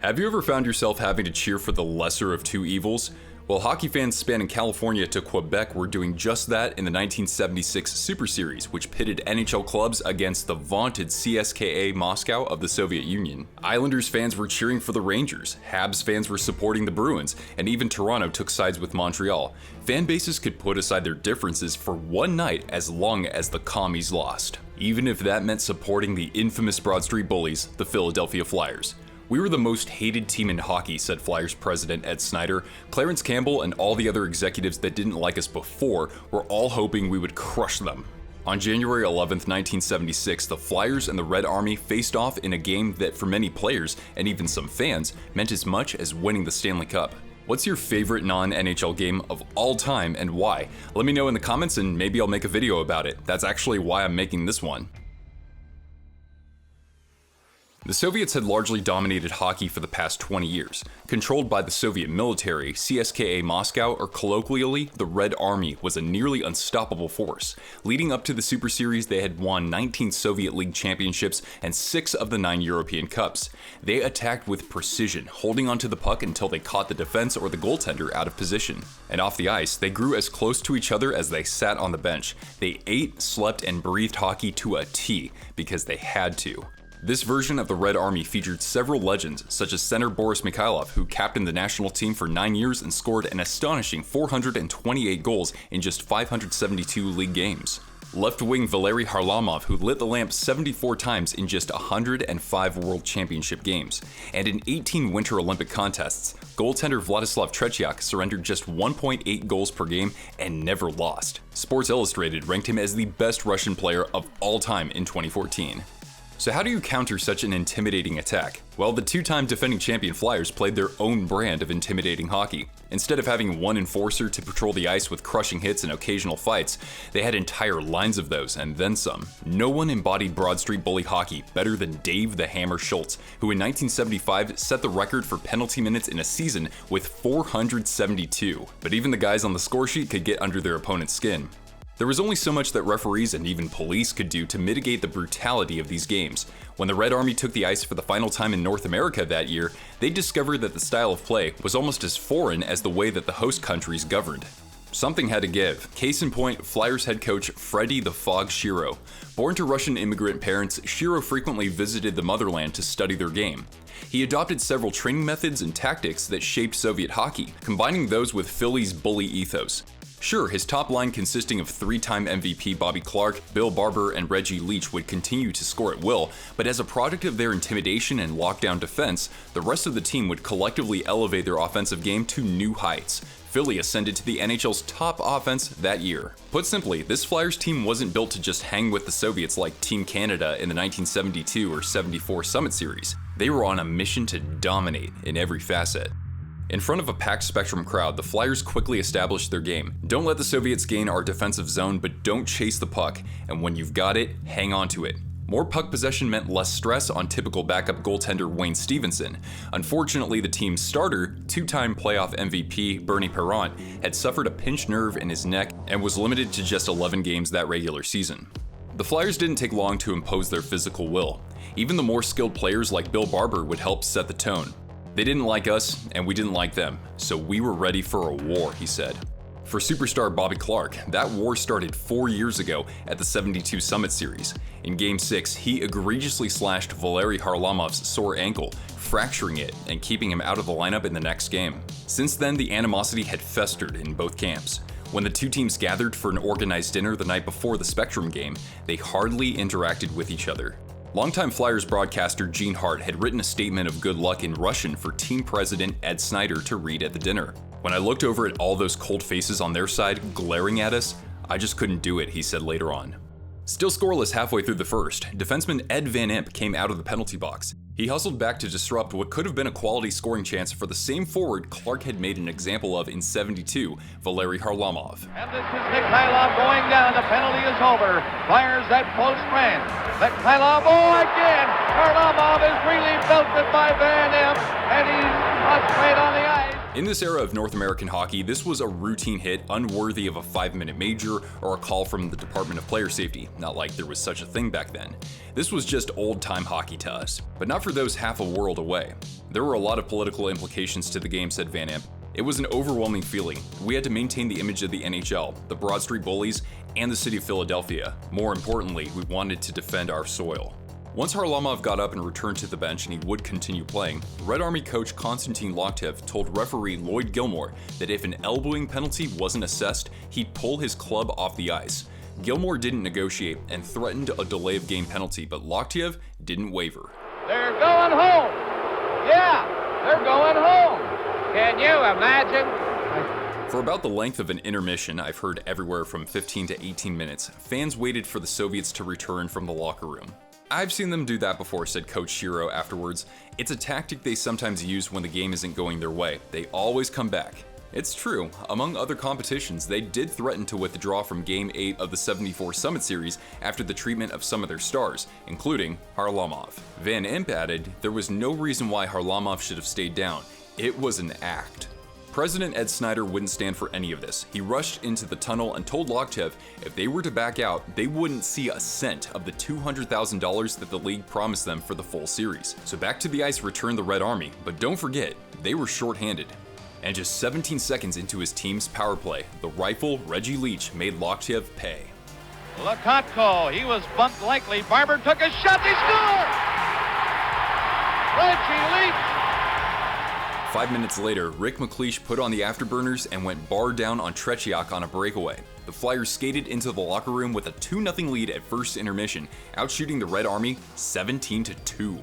Have you ever found yourself having to cheer for the lesser of two evils? Well, hockey fans spanning California to Quebec were doing just that in the 1976 Super Series, which pitted NHL clubs against the vaunted CSKA Moscow of the Soviet Union. Islanders fans were cheering for the Rangers, Habs fans were supporting the Bruins, and even Toronto took sides with Montreal. Fan bases could put aside their differences for one night as long as the commies lost, even if that meant supporting the infamous Broad Street Bullies, the Philadelphia Flyers. "We were the most hated team in hockey," said Flyers president Ed Snyder. "Clarence Campbell and all the other executives that didn't like us before were all hoping we would crush them." On January 11, 1976, the Flyers and the Red Army faced off in a game that for many players, and even some fans, meant as much as winning the Stanley Cup. What's your favorite non-NHL game of all time and why? Let me know in the comments and maybe I'll make a video about it. That's actually why I'm making this one. The Soviets had largely dominated hockey for the past 20 years. Controlled by the Soviet military, CSKA Moscow, or colloquially, the Red Army, was a nearly unstoppable force. Leading up to the Super Series, they had won 19 Soviet League championships and 6 of the 9 European Cups. They attacked with precision, holding onto the puck until they caught the defense or the goaltender out of position. And off the ice, they grew as close to each other as they sat on the bench. They ate, slept, and breathed hockey to a T, because they had to. This version of the Red Army featured several legends, such as center Boris Mikhailov, who captained the national team for 9 years and scored an astonishing 428 goals in just 572 league games. Left wing Valery Harlamov, who lit the lamp 74 times in just 105 World Championship games. And in 18 Winter Olympic contests, goaltender Vladislav Tretiak surrendered just 1.8 goals per game and never lost. Sports Illustrated ranked him as the best Russian player of all time in 2014. So how do you counter such an intimidating attack? Well, the two-time defending champion Flyers played their own brand of intimidating hockey. Instead of having one enforcer to patrol the ice with crushing hits and occasional fights, they had entire lines of those, and then some. No one embodied Broad Street Bully hockey better than Dave the Hammer Schultz, who in 1975 set the record for penalty minutes in a season with 472. But even the guys on the score sheet could get under their opponent's skin. There was only so much that referees and even police could do to mitigate the brutality of these games. When the Red Army took the ice for the final time in North America that year, they discovered that the style of play was almost as foreign as the way that the host countries governed. Something had to give. Case in point, Flyers head coach Freddie the Fog Shiro. Born to Russian immigrant parents, Shiro frequently visited the motherland to study their game. He adopted several training methods and tactics that shaped Soviet hockey, combining those with Philly's bully ethos. Sure, his top line consisting of 3-time MVP Bobby Clarke, Bill Barber, and Reggie Leach would continue to score at will, but as a product of their intimidation and lockdown defense, the rest of the team would collectively elevate their offensive game to new heights. Philly ascended to the NHL's top offense that year. Put simply, this Flyers team wasn't built to just hang with the Soviets like Team Canada in the 1972 or 74 Summit Series. They were on a mission to dominate in every facet. In front of a packed Spectrum crowd, the Flyers quickly established their game. Don't let the Soviets gain our defensive zone, but don't chase the puck, and when you've got it, hang on to it. More puck possession meant less stress on typical backup goaltender Wayne Stevenson. Unfortunately, the team's starter, 2-time playoff MVP Bernie Parent, had suffered a pinched nerve in his neck and was limited to just 11 games that regular season. The Flyers didn't take long to impose their physical will. Even the more skilled players like Bill Barber would help set the tone. "They didn't like us, and we didn't like them, so we were ready for a war," he said. For superstar Bobby Clarke, that war started 4 years ago at the 72 Summit Series. In Game 6, he egregiously slashed Valery Harlamov's sore ankle, fracturing it and keeping him out of the lineup in the next game. Since then, the animosity had festered in both camps. When the two teams gathered for an organized dinner the night before the Spectrum game, they hardly interacted with each other. Longtime Flyers broadcaster Gene Hart had written a statement of good luck in Russian for team president Ed Snyder to read at the dinner. "When I looked over at all those cold faces on their side glaring at us, I just couldn't do it," he said later on. Still scoreless halfway through the first, defenseman Ed Van Impe came out of the penalty box. He hustled back to disrupt what could have been a quality scoring chance for the same forward Clarke had made an example of in 72, Valery Harlamov. And this is Mikhailov going down. The penalty is over. Flyers that close range. Mikhailov, again! Harlamov is really belted by Van Impe, and he's straight on the ice. In this era of North American hockey, this was a routine hit unworthy of a 5-minute major or a call from the Department of Player Safety, not like there was such a thing back then. This was just old-time hockey to us, but not for those half a world away. There were a lot of political implications to the game, said Van Imp. It was an overwhelming feeling. We had to maintain the image of the NHL, the Broad Street Bullies, and the city of Philadelphia. More importantly, we wanted to defend our soil. Once Harlamov got up and returned to the bench and he would continue playing, Red Army coach Konstantin Loktev told referee Lloyd Gilmore that if an elbowing penalty wasn't assessed, he'd pull his club off the ice. Gilmore didn't negotiate and threatened a delay of game penalty, but Loktev didn't waver. They're going home. Yeah, they're going home. Can you imagine? For about the length of an intermission, I've heard everywhere from 15 to 18 minutes, fans waited for the Soviets to return from the locker room. I've seen them do that before, said Coach Shiro afterwards. It's a tactic they sometimes use when the game isn't going their way. They always come back. It's true, among other competitions, they did threaten to withdraw from Game 8 of the '74 Summit Series after the treatment of some of their stars, including Harlamov. Van Imp added, there was no reason why Harlamov should have stayed down. It was an act. President Ed Snyder wouldn't stand for any of this. He rushed into the tunnel and told Loktev if they were to back out, they wouldn't see a cent of the $200,000 that the league promised them for the full series. So back to the ice returned the Red Army, but don't forget, they were shorthanded. And just 17 seconds into his team's power play, the rifle Reggie Leach made Loktev pay. Lakotko, he was bumped likely. Barber took a shot, they scored! Reggie Leach! 5 minutes later, Rick McLeish put on the afterburners and went bar down on Tretiak on a breakaway. The Flyers skated into the locker room with a 2-0 lead at first intermission, outshooting the Red Army 17-2.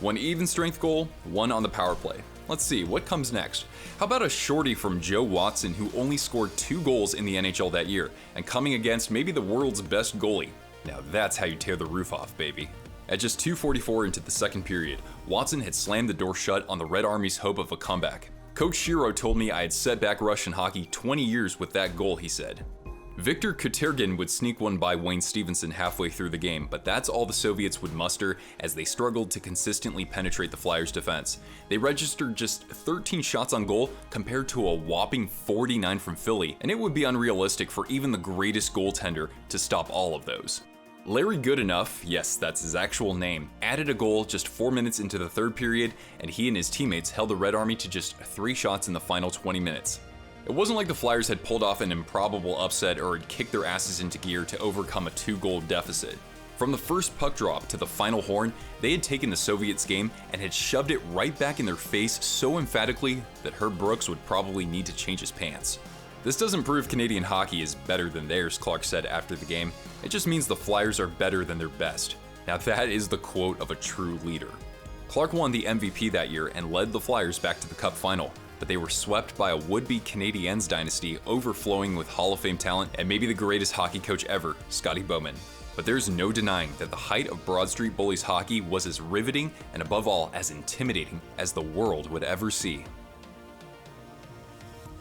One even strength goal, one on the power play. Let's see, what comes next? How about a shorty from Joe Watson who only scored 2 goals in the NHL that year, and coming against maybe the world's best goalie? Now that's how you tear the roof off, baby. At just 2:44 into the second period, Watson had slammed the door shut on the Red Army's hope of a comeback. Coach Shiro told me I had set back Russian hockey 20 years with that goal, he said. Viktor Kutergin would sneak one by Wayne Stevenson halfway through the game, but that's all the Soviets would muster as they struggled to consistently penetrate the Flyers' defense. They registered just 13 shots on goal compared to a whopping 49 from Philly, and it would be unrealistic for even the greatest goaltender to stop all of those. Larry Goodenough, yes, that's his actual name, added a goal just 4 minutes into the third period, and he and his teammates held the Red Army to just 3 shots in the final 20 minutes. It wasn't like the Flyers had pulled off an improbable upset or had kicked their asses into gear to overcome a 2-goal deficit. From the first puck drop to the final horn, they had taken the Soviets' game and had shoved it right back in their face so emphatically that Herb Brooks would probably need to change his pants. This doesn't prove Canadian hockey is better than theirs, Clark said after the game. It just means the Flyers are better than their best. Now that is the quote of a true leader. Clark won the MVP that year and led the Flyers back to the Cup final, but they were swept by a would-be Canadiens dynasty overflowing with Hall of Fame talent and maybe the greatest hockey coach ever, Scotty Bowman. But there's no denying that the height of Broad Street Bullies hockey was as riveting and above all as intimidating as the world would ever see.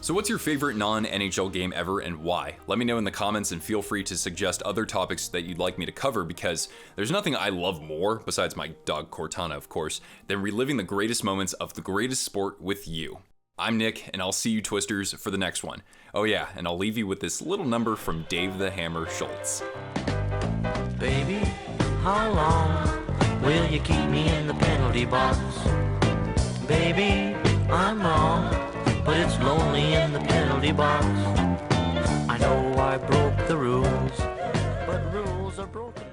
So what's your favorite non-NHL game ever and why? Let me know in the comments and feel free to suggest other topics that you'd like me to cover because there's nothing I love more, besides my dog Cortana of course, than reliving the greatest moments of the greatest sport with you. I'm Nick, and I'll see you Twisters for the next one. Oh yeah, and I'll leave you with this little number from Dave the Hammer Schultz. Baby, how long will you keep me in the penalty box? Baby, I'm wrong, but it's lonely in the penalty box. I know I broke the rules, but rules are broken.